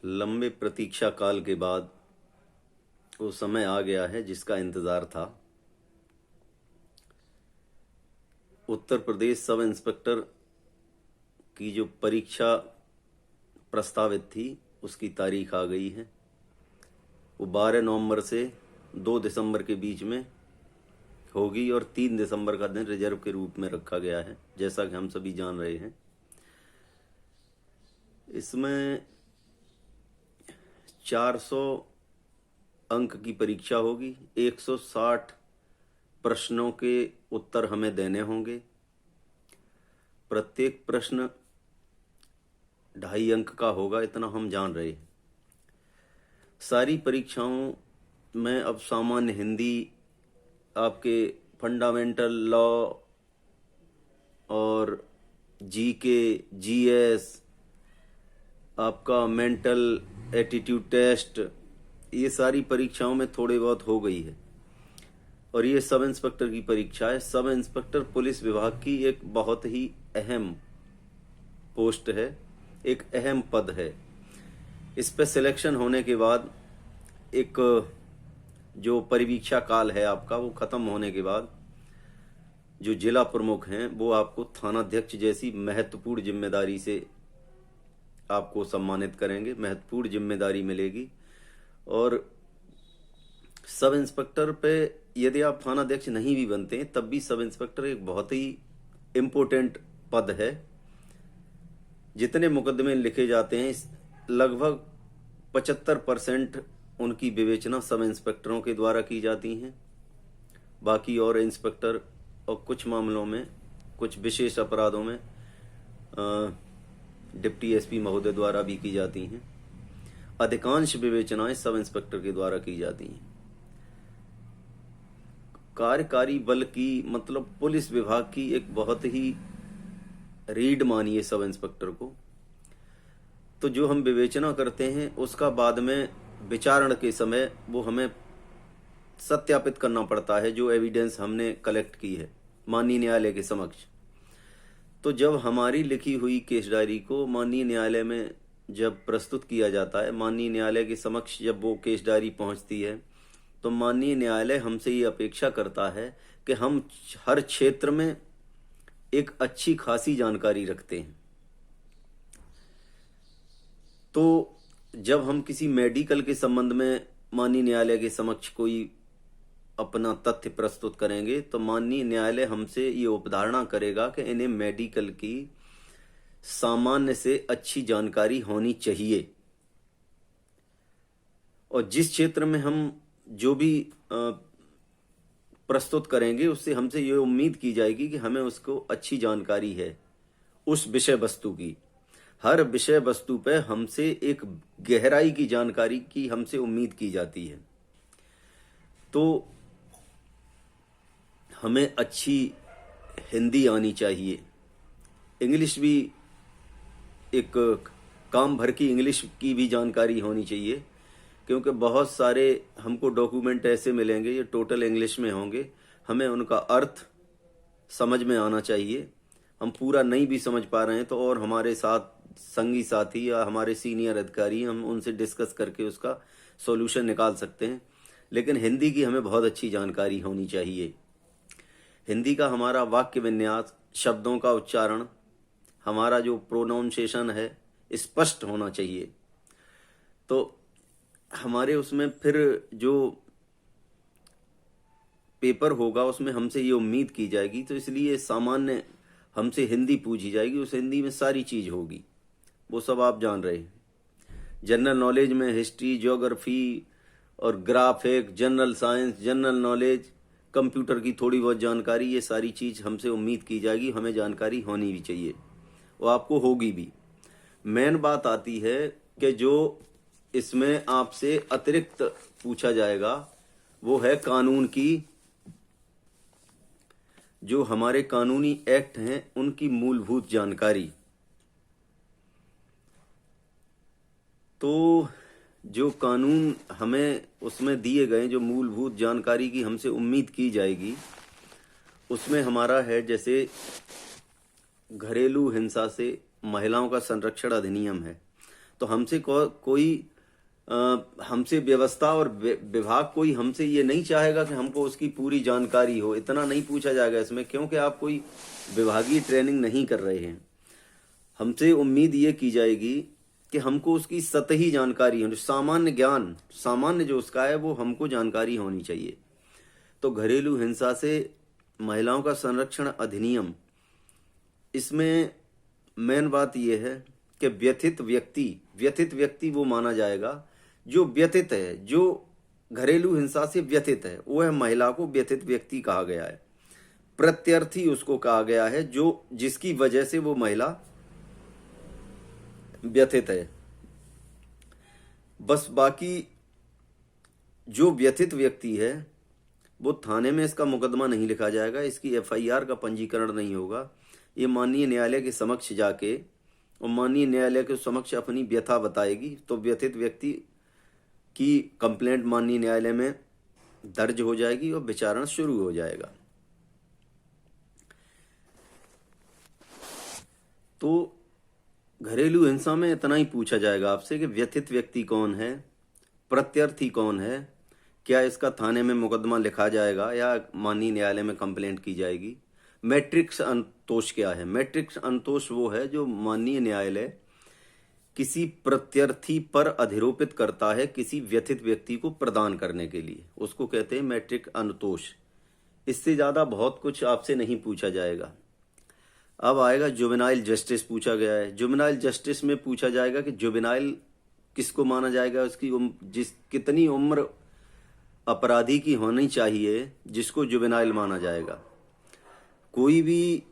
लंबे प्रतीक्षा काल के बाद वो समय आ गया है जिसका इंतजार था। उत्तर प्रदेश सब इंस्पेक्टर की जो परीक्षा प्रस्तावित थी उसकी तारीख आ गई है। वो 12 नवंबर से 2 दिसंबर के बीच में होगी और 3 दिसंबर का दिन रिजर्व के रूप में रखा गया है, जैसा कि हम सभी जान रहे हैं। इसमें 400 अंक की परीक्षा होगी। 160 प्रश्नों के उत्तर हमें देने होंगे। प्रत्येक प्रश्न 2.5 अंक का होगा, इतना हम जान रहे हैं। सारी परीक्षाओं में अब सामान्य हिंदी, आपके फंडामेंटल लॉ और जीके, जीएस, आपका मेंटल एटीट्यूड टेस्ट, ये सारी परीक्षाओं में थोड़े बहुत हो गई है। और ये सब इंस्पेक्टर की परीक्षा है। सब इंस्पेक्टर पुलिस विभाग की एक बहुत ही अहम पोस्ट है, एक अहम पद है। इस पे सिलेक्शन होने के बाद एक जो परिवीक्षा काल है आपका, वो खत्म होने के बाद जो जिला प्रमुख हैं वो आपको थानाध्यक्ष जैसी महत्वपूर्ण जिम्मेदारी से आपको सम्मानित करेंगे, महत्वपूर्ण जिम्मेदारी मिलेगी। और सब इंस्पेक्टर पे यदि आप थानाध्यक्ष नहीं भी बनते हैं तब भी सब इंस्पेक्टर एक बहुत ही इम्पोर्टेंट पद है। जितने मुकदमे लिखे जाते हैं लगभग 75% उनकी विवेचना सब इंस्पेक्टरों के द्वारा की जाती हैं। बाकी और इंस्पेक्टर और कुछ मामलों में, कुछ विशेष अपराधों में डिप्टी एसपी महोदय द्वारा भी की जाती हैं। अधिकांश विवेचनाएं सब इंस्पेक्टर के द्वारा की जाती हैं। कार्यकारी बल की, मतलब पुलिस विभाग की एक बहुत ही रीढ़ मानिए सब इंस्पेक्टर को। तो जो हम विवेचना करते हैं उसका बाद में विचारण के समय वो हमें सत्यापित करना पड़ता है, जो एविडेंस हमने कलेक्ट की है माननीय न्यायालय के समक्ष। तो जब हमारी लिखी हुई केस डायरी को माननीय न्यायालय में जब प्रस्तुत किया जाता है, माननीय न्यायालय के समक्ष जब वो केस डायरी पहुंचती है, तो माननीय न्यायालय हमसे ये अपेक्षा करता है कि हम हर क्षेत्र में एक अच्छी खासी जानकारी रखते हैं। तो जब हम किसी मेडिकल के संबंध में माननीय न्यायालय के समक्ष कोई अपना तथ्य प्रस्तुत करेंगे तो माननीय न्यायालय हमसे ये उपधारणा करेगा कि इन्हें मेडिकल की सामान्य से अच्छी जानकारी होनी चाहिए। और जिस क्षेत्र में हम जो भी प्रस्तुत करेंगे उससे हमसे ये उम्मीद की जाएगी कि हमें उसको अच्छी जानकारी है उस विषय वस्तु की। हर विषय वस्तु पे हमसे एक गहराई की जानकारी की हमसे उम्मीद की जाती है। तो हमें अच्छी हिंदी आनी चाहिए। इंग्लिश भी, एक काम भर की इंग्लिश की भी जानकारी होनी चाहिए, क्योंकि बहुत सारे हमको डॉक्यूमेंट ऐसे मिलेंगे ये टोटल इंग्लिश में होंगे। हमें उनका अर्थ समझ में आना चाहिए। हम पूरा नहीं भी समझ पा रहे हैं तो और हमारे साथ संगी साथी या हमारे सीनियर अधिकारी, हम उनसे डिस्कस करके उसका सॉल्यूशन निकाल सकते हैं। लेकिन हिंदी की हमें बहुत अच्छी जानकारी होनी चाहिए। हिंदी का हमारा वाक्य विन्यास, शब्दों का उच्चारण, हमारा जो प्रोनाउंसिएशन है स्पष्ट होना चाहिए। तो हमारे उसमें फिर जो पेपर होगा उसमें हमसे ये उम्मीद की जाएगी, तो इसलिए सामान्य हमसे हिंदी पूछी जाएगी। उस हिंदी में सारी चीज होगी, वो सब आप जान रहे हैं। जनरल नॉलेज में हिस्ट्री, ज्योग्राफी और graphic, general science, general knowledge, computer की थोड़ी बहुत जानकारी, ये सारी चीज हमसे उम्मीद की जाएगी। हमें जानकारी होनी भी चाहिए और आपको होगी भी। मेन बात आती है कि जो इसमें आपसे अतिरिक्त पूछा जाएगा वो है कानून की, जो हमारे कानूनी एक्ट हैं उनकी मूलभूत जानकारी। तो जो कानून हमें उसमें दिए गए, जो मूलभूत जानकारी की हमसे उम्मीद की जाएगी, उसमें हमारा है जैसे घरेलू हिंसा से महिलाओं का संरक्षण अधिनियम है। तो हमसे कोई हमसे व्यवस्था और विभाग कोई हमसे ये नहीं चाहेगा कि हमको उसकी पूरी जानकारी हो, इतना नहीं पूछा जाएगा इसमें, क्योंकि आप कोई विभागीय ट्रेनिंग नहीं कर रहे हैं। हमसे उम्मीद ये की जाएगी कि हमको उसकी सतही जानकारी हो, सामान्य ज्ञान, सामान्य जो उसका है वो हमको जानकारी होनी चाहिए। तो घरेलू हिंसा से महिलाओं का संरक्षण अधिनियम, इसमें मेन बात यह है कि व्यथित व्यक्ति वो माना जाएगा जो व्यथित है, जो घरेलू हिंसा से व्यथित है, वह महिला को व्यथित व्यक्ति कहा गया है। प्रत्यर्थी उसको कहा गया है जो जिसकी वजह से वो महिला व्यथित है। बस बाकी जो व्यथित व्यक्ति है वो थाने में इसका मुकदमा नहीं लिखा जाएगा, इसकी एफआईआर का पंजीकरण नहीं होगा। ये माननीय न्यायालय के समक्ष जाके और माननीय न्यायालय के समक्ष अपनी व्यथा बताएगी, तो व्यथित व्यक्ति की कंप्लेंट माननीय न्यायालय में दर्ज हो जाएगी और विचारण शुरू हो जाएगा। तो घरेलू हिंसा में इतना ही पूछा जाएगा आपसे कि व्यथित व्यक्ति कौन है, प्रत्यर्थी कौन है, क्या इसका थाने में मुकदमा लिखा जाएगा या माननीय न्यायालय में कंप्लेंट की जाएगी। मैट्रिक्स अंतोष क्या है? मैट्रिक्स अंतोष वो है जो माननीय न्यायालय किसी प्रत्यर्थी पर अधिरोपित करता है किसी व्यथित व्यक्ति को प्रदान करने के लिए, उसको कहते हैं मैट्रिक अंतोष। इससे ज्यादा बहुत कुछ आपसे नहीं पूछा जाएगा। अब आएगा जुवेनाइल जस्टिस पूछा गया है। जुवेनाइल जस्टिस में पूछा जाएगा कि जुवेनाइल किसको माना जाएगा, उसकी कितनी उम्र अपराधी की होनी चाहिए जिसको जुवेनाइल माना जाएगा। कोई भी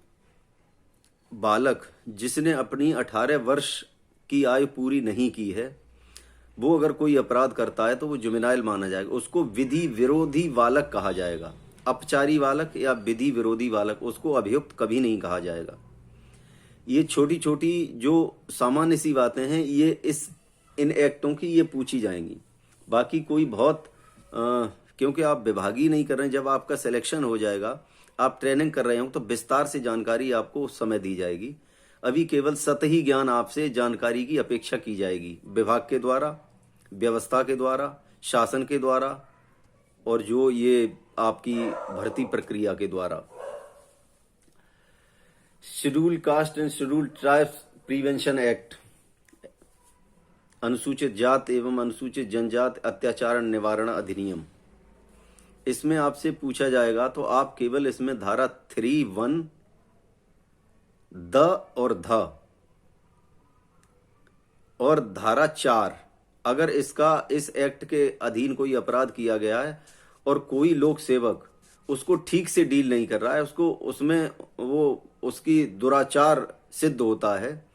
बालक जिसने अपनी 18 वर्ष की आयु पूरी नहीं की है, वो अगर कोई अपराध करता है तो वो जुवेनाइल माना जाएगा। उसको विधि विरोधी बालक कहा जाएगा। अपचारी बालक या विधि विरोधी बालक, उसको अभियुक्त कभी नहीं कहा जाएगा। ये छोटी छोटी जो सामान्य सी बातें हैं, ये इन एक्टों की ये पूछी जाएंगी। बाकी कोई बहुत क्योंकि आप विभागीय नहीं कर रहे हैं, जब आपका सिलेक्शन हो जाएगा, आप ट्रेनिंग कर रहे हो, तो विस्तार से जानकारी आपको उस समय दी जाएगी। अभी केवल सतही ज्ञान आपसे जानकारी की अपेक्षा की जाएगी, विभाग के द्वारा, व्यवस्था के द्वारा, शासन के द्वारा, और जो ये आपकी भर्ती प्रक्रिया के द्वारा। Schedule caste and schedule tribes prevention act, अनुसूचित जात एवं अनुसूचित जनजाति अत्याचार निवारण अधिनियम, इसमें आपसे पूछा जाएगा तो आप केवल इसमें धारा 3(1) द और ध और धारा 4, अगर इस एक्ट के अधीन कोई अपराध किया गया है और कोई लोक सेवक उसको ठीक से डील नहीं कर रहा है, उसमें उसकी दुराचार सिद्ध होता है,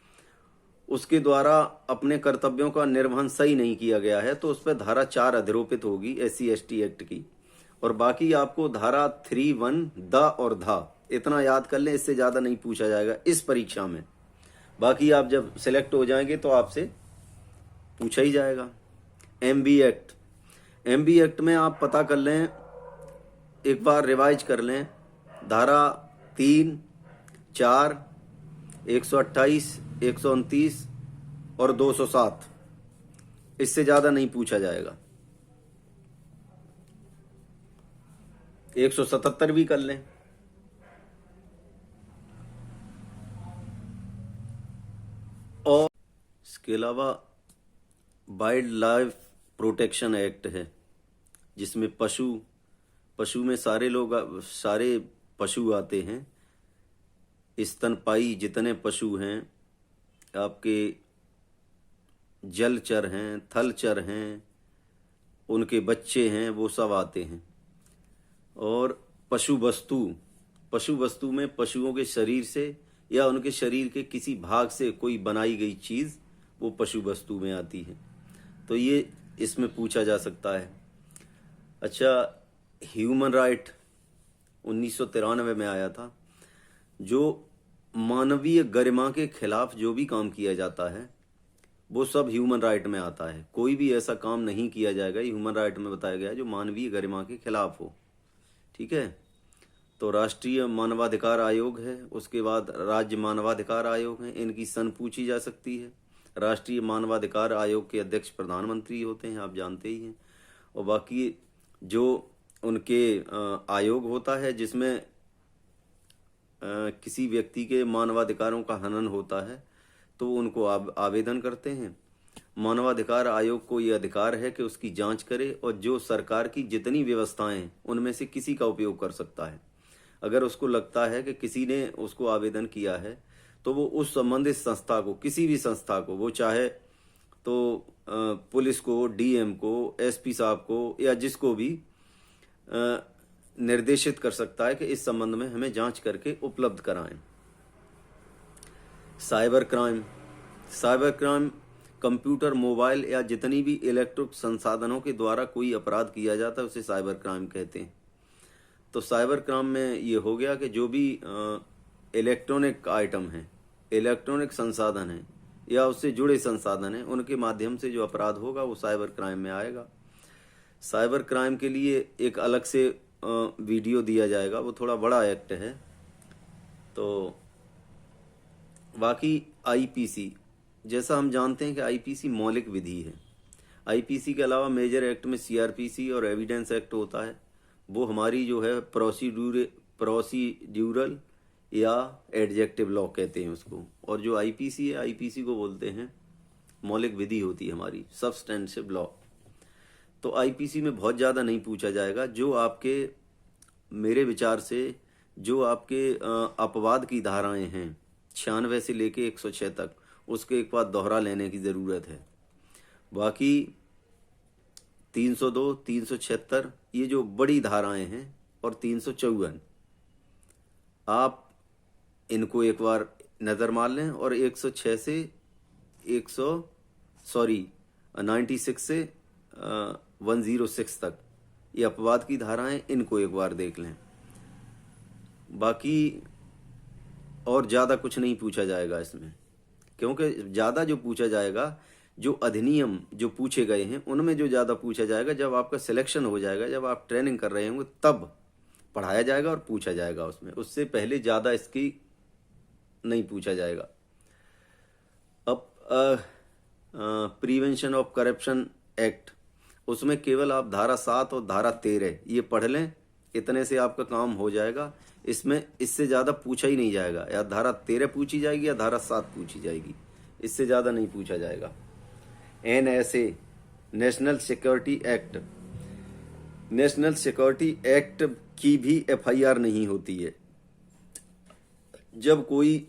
उसके द्वारा अपने कर्तव्यों का निर्वहन सही नहीं किया गया है, तो उस पर धारा 4 अधिरोपित होगी SC/ST एक्ट की। और बाकी आपको धारा 3(1) द और ध इतना याद कर लें, इससे ज्यादा नहीं पूछा जाएगा इस परीक्षा में। बाकी आप जब सिलेक्ट हो जाएंगे तो आपसे पूछा ही जाएगा। MB एक्ट में आप पता कर लें, एक बार रिवाइज कर लें, धारा 3, 4, 128, 129 और 207, इससे ज्यादा नहीं पूछा जाएगा। 177 भी कर लें। और इसके अलावा वाइल्ड लाइफ प्रोटेक्शन एक्ट है, जिसमें पशु में सारे पशु आते हैं। स्तनपायी जितने पशु हैं, आपके जलचर हैं, थलचर हैं, उनके बच्चे हैं, वो सब आते हैं। और पशु वस्तु में पशुओं के शरीर से या उनके शरीर के किसी भाग से कोई बनाई गई चीज, वो पशु वस्तु में आती है। तो ये इसमें पूछा जा सकता है। अच्छा, ह्यूमन राइट 1993 में आया था। जो मानवीय गरिमा के खिलाफ जो भी काम किया जाता है वो सब ह्यूमन राइट में आता है। कोई भी ऐसा काम नहीं किया जाएगा, ह्यूमन राइट में बताया गया है, जो मानवीय गरिमा के खिलाफ हो। ठीक है। तो राष्ट्रीय मानवाधिकार आयोग है, उसके बाद राज्य मानवाधिकार आयोग है, इनकी सन पूछी जा सकती है। राष्ट्रीय मानवाधिकार आयोग के अध्यक्ष प्रधानमंत्री होते हैं, आप जानते ही हैं। और बाकी जो उनके आयोग होता है जिसमें किसी व्यक्ति के मानवाधिकारों का हनन होता है तो वो उनको आवेदन करते हैं। मानवाधिकार आयोग को ये अधिकार है कि उसकी जांच करे और जो सरकार की जितनी व्यवस्थाएं हैं उनमें से किसी का उपयोग कर सकता है। अगर उसको लगता है कि किसी ने उसको आवेदन किया है तो वो उस संबंधित संस्था को, किसी भी संस्था को, वो चाहे तो पुलिस को, डीएम को, एसपी साहब को या जिसको भी निर्देशित कर सकता है कि इस संबंध में हमें जांच करके उपलब्ध कराएं। साइबर क्राइम कंप्यूटर, मोबाइल या जितनी भी इलेक्ट्रिक संसाधनों के द्वारा कोई अपराध किया जाता है उसे साइबर क्राइम कहते हैं। तो साइबर क्राइम में ये हो गया कि जो भी इलेक्ट्रॉनिक आइटम हैं, इलेक्ट्रॉनिक संसाधन हैं या उससे जुड़े संसाधन हैं, उनके माध्यम से जो अपराध होगा वो साइबर क्राइम में आएगा। साइबर क्राइम के लिए एक अलग से वीडियो दिया जाएगा, वो थोड़ा बड़ा एक्ट है। तो बाकी आईपीसी, जैसा हम जानते हैं कि आईपीसी मौलिक विधि है। आईपीसी के अलावा मेजर एक्ट में सीआरपीसी और एविडेंस एक्ट होता है। वो हमारी जो है प्रोसीड्यूरल या एडजेक्टिव लॉ कहते हैं उसको। और जो आईपीसी है, आईपीसी को बोलते हैं मौलिक विधि होती है हमारी, सब्सटेंसिव लॉ। तो आईपीसी में बहुत ज़्यादा नहीं पूछा जाएगा। जो आपके, मेरे विचार से जो आपके अपवाद की धाराएं हैं 96 से लेके 106 तक, उसके एक बार दोहरा लेने की ज़रूरत है। बाकी 302, 376 ये जो बड़ी धाराएं हैं और 354, आप इनको एक बार नज़र मार लें। और 106 से 96 से 106 तक ये अपवाद की धाराएं, इनको एक बार देख लें। बाकी और ज़्यादा कुछ नहीं पूछा जाएगा इसमें, क्योंकि ज़्यादा जो पूछा जाएगा, जो अधिनियम जो पूछे गए हैं उनमें जो ज़्यादा पूछा जाएगा जब आपका सिलेक्शन हो जाएगा, जब आप ट्रेनिंग कर रहे होंगे तब पढ़ाया जाएगा और पूछा जाएगा उसमें। उससे पहले ज़्यादा इसकी नहीं पूछा जाएगा। अब प्रिवेंशन ऑफ करप्शन एक्ट, उसमें केवल आप धारा 7 और धारा 13 ये पढ़ लें, इतने से आपका काम हो जाएगा। इसमें इससे ज़्यादा पूछा ही नहीं जाएगा। या धारा 13 पूछी जाएगी या धारा 7 पूछी जाएगी, इससे ज़्यादा नहीं पूछा जाएगा। NSA, national security act, national security act की भी FIR नहीं होती है। जब कोई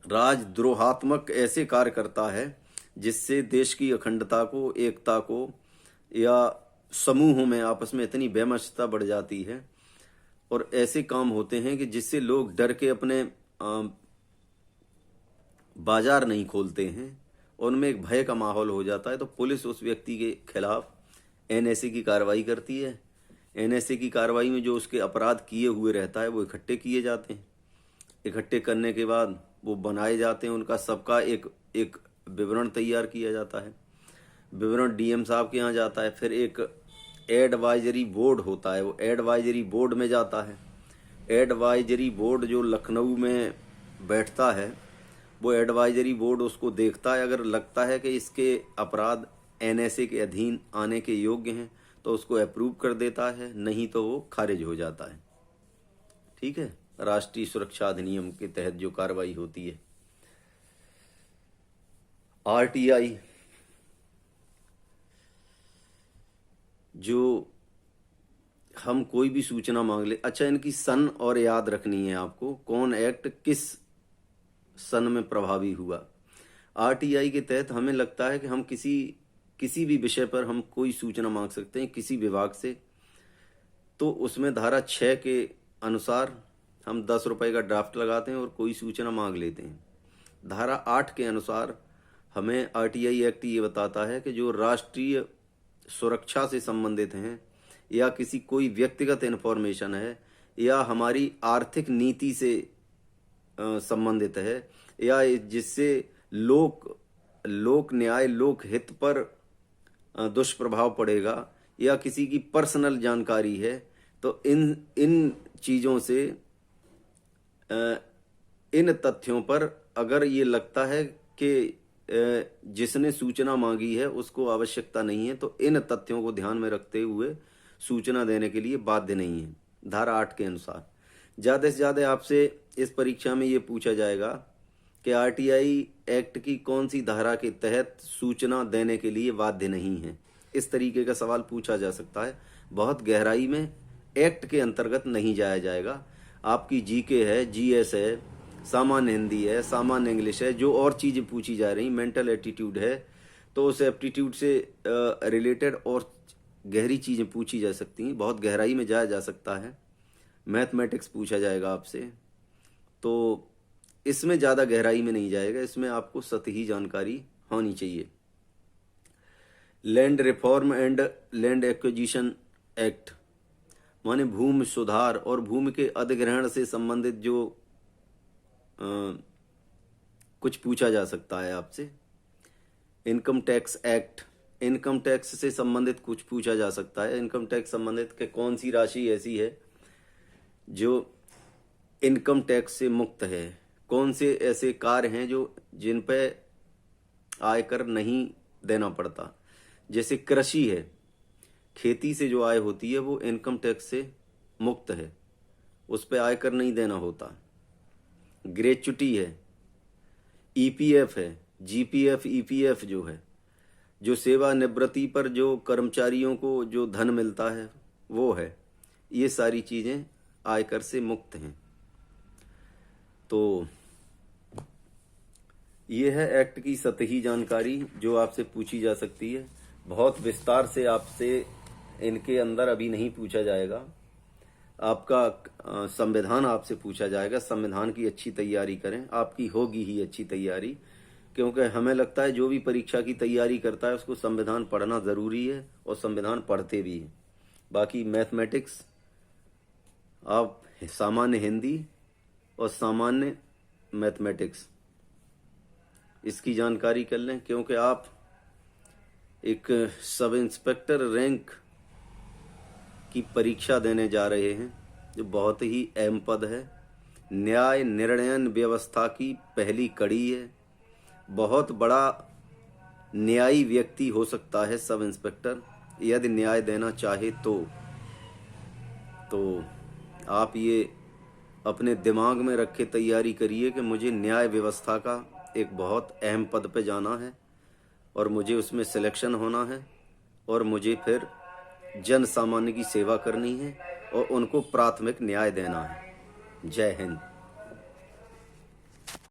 राजद्रोहात्मक ऐसे कार्य करता है जिससे देश की अखंडता को, एकता को, या समूहों में आपस में इतनी बेमशता बढ़ जाती है और ऐसे काम होते हैं कि जिससे लोग डर के अपने बाजार नहीं खोलते हैं, उनमें एक भय का माहौल हो जाता है, तो पुलिस उस व्यक्ति के खिलाफ NSA की कार्रवाई करती है। NSA की कार्रवाई में जो उसके अपराध किए हुए रहता है वो इकट्ठे किए जाते हैं। इकट्ठे करने के बाद वो बनाए जाते हैं, उनका सबका एक विवरण तैयार किया जाता है। विवरण DM साहब के यहाँ जाता है, फिर एक एडवाइजरी बोर्ड होता है, वो एडवाइजरी बोर्ड में जाता है। एडवाइजरी बोर्ड जो लखनऊ में बैठता है, वो एडवाइजरी बोर्ड उसको देखता है। अगर लगता है कि इसके अपराध NSA के अधीन आने के योग्य हैं तो उसको अप्रूव कर देता है, नहीं तो वो खारिज हो जाता है। ठीक है, राष्ट्रीय सुरक्षा अधिनियम के तहत जो कार्रवाई होती है। RTI, जो हम कोई भी सूचना मांग ले, अच्छा इनकी सन और याद रखनी है आपको, कौन एक्ट किस सन में प्रभावी हुआ। RTI के तहत हमें लगता है कि हम किसी भी विषय पर हम कोई सूचना मांग सकते हैं किसी विभाग से, तो उसमें धारा 6 के अनुसार हम 10 रुपए का ड्राफ्ट लगाते हैं और कोई सूचना मांग लेते हैं। धारा 8 के अनुसार हमें RTI एक्ट ये बताता है कि जो राष्ट्रीय सुरक्षा से संबंधित हैं या किसी कोई व्यक्तिगत इन्फॉर्मेशन है या हमारी आर्थिक नीति से संबंधित है या जिससे लोक न्याय, लोक हित पर दुष्प्रभाव पड़ेगा या किसी की पर्सनल जानकारी है, तो इन चीज़ों से, इन तथ्यों पर अगर ये लगता है कि जिसने सूचना मांगी है उसको आवश्यकता नहीं है, तो इन तथ्यों को ध्यान में रखते हुए सूचना देने के लिए बाध्य नहीं है। धारा 8 के अनुसार ज़्यादा से ज़्यादा आपसे इस परीक्षा में ये पूछा जाएगा कि आरटीआई एक्ट की कौन सी धारा के तहत सूचना देने के लिए बाध्य नहीं है। इस तरीके का सवाल पूछा जा सकता है। बहुत गहराई में एक्ट के अंतर्गत नहीं जाया जाएगा। आपकी जीके है, जीएस है, सामान्य हिंदी है, सामान्य इंग्लिश है, जो और चीज़ें पूछी जा रही, मेंटल एटीट्यूड है, तो उस एप्टीट्यूड से रिलेटेड और गहरी चीज़ें पूछी जा सकती हैं। बहुत गहराई में जाया जा सकता है। मैथमेटिक्स पूछा जाएगा आपसे, तो इसमें ज़्यादा गहराई में नहीं जाएगा। इसमें आपको सतही जानकारी होनी चाहिए। Land reform and land acquisition act माने भूमि सुधार और भूमि के अधिग्रहण से संबंधित जो कुछ पूछा जा सकता है आपसे। Income tax act, income tax से संबंधित कुछ पूछा जा सकता है। इनकम टैक्स संबंधित के कौन सी राशि ऐसी है जो इनकम टैक्स से मुक्त है, कौन से ऐसे कार्य हैं जो जिन पे आयकर नहीं देना पड़ता। जैसे कृषि है, खेती से जो आय होती है वो इनकम टैक्स से मुक्त है, उस पे आयकर नहीं देना होता। ग्रेच्युटी है, ईपीएफ है, जीपीएफ, ईपीएफ जो है, जो सेवानिवृत्ति पर जो कर्मचारियों को जो धन मिलता है वो है। ये सारी चीजें आयकर से मुक्त हैं। तो ये है एक्ट की सतही जानकारी जो आपसे पूछी जा सकती है। बहुत विस्तार से आपसे इनके अंदर अभी नहीं पूछा जाएगा। आपका संविधान आपसे पूछा जाएगा। संविधान की अच्छी तैयारी करें, आपकी होगी ही अच्छी तैयारी, क्योंकि हमें लगता है जो भी परीक्षा की तैयारी करता है उसको संविधान पढ़ना ज़रूरी है और संविधान पढ़ते भी हैं। बाकी मैथमेटिक्स, आप सामान्य हिंदी और सामान्य मैथमेटिक्स इसकी जानकारी कर लें, क्योंकि आप एक सब इंस्पेक्टर रैंक की परीक्षा देने जा रहे हैं जो बहुत ही अहम पद है। न्याय निर्णयन व्यवस्था की पहली कड़ी है। बहुत बड़ा न्यायी व्यक्ति हो सकता है सब इंस्पेक्टर, यदि न्याय देना चाहे तो आप ये अपने दिमाग में रख के तैयारी करिए कि मुझे न्याय व्यवस्था का एक बहुत अहम पद पे जाना है और मुझे उसमें सिलेक्शन होना है और मुझे फिर जन सामान्य की सेवा करनी है और उनको प्राथमिक न्याय देना है। जय हिंद।